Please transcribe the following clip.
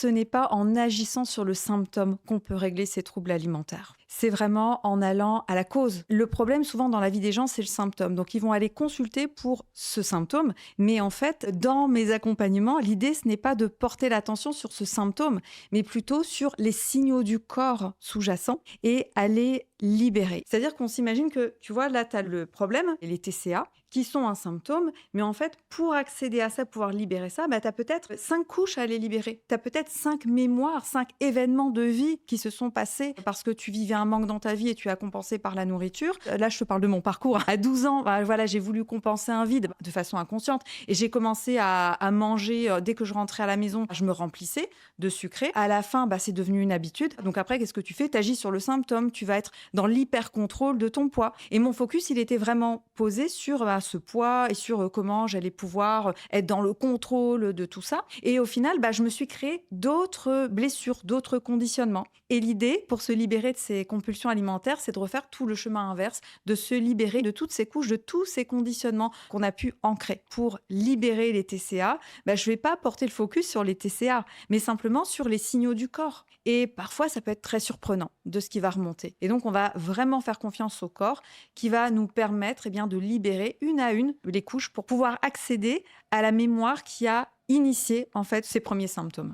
ce n'est pas en agissant sur le symptôme qu'on peut régler ces troubles alimentaires. C'est vraiment en allant à la cause. Le problème, souvent, dans la vie des gens, c'est le symptôme. Donc, ils vont aller consulter pour ce symptôme. Mais en fait, dans mes accompagnements, l'idée, ce n'est pas de porter l'attention sur ce symptôme, mais plutôt sur les signaux du corps sous-jacents et aller libérer. C'est-à-dire qu'on s'imagine que, tu vois, là, tu as le problème, les TCA, qui sont un symptôme, mais en fait, pour accéder à ça, pouvoir libérer ça, bah, tu as peut-être 5 couches à les libérer. Tu as peut-être 5 mémoires, 5 événements de vie qui se sont passés parce que tu vivais un manque dans ta vie et tu as compensé par la nourriture. Là, je te parle de mon parcours. À 12 ans, bah, voilà, j'ai voulu compenser un vide de façon inconsciente et j'ai commencé à manger dès que je rentrais à la maison. Je me remplissais de sucré. À la fin, bah, c'est devenu une habitude. Donc après, qu'est-ce que tu fais? Tu agis sur le symptôme. Tu vas être dans l'hyper-contrôle de ton poids. Et mon focus, il était vraiment posé sur ce poids et sur comment j'allais pouvoir être dans le contrôle de tout ça. Et au final, bah, je me suis créé d'autres blessures, d'autres conditionnements. Et l'idée, pour se libérer de ces compulsions alimentaires, c'est de refaire tout le chemin inverse, de se libérer de toutes ces couches, de tous ces conditionnements qu'on a pu ancrer. Pour libérer les TCA, bah, je ne vais pas porter le focus sur les TCA, mais simplement sur les signaux du corps. Et parfois, ça peut être très surprenant de ce qui va remonter. Et donc, on va vraiment faire confiance au corps qui va nous permettre bien, de libérer une à une les couches pour pouvoir accéder à la mémoire qui a initié en fait ces premiers symptômes.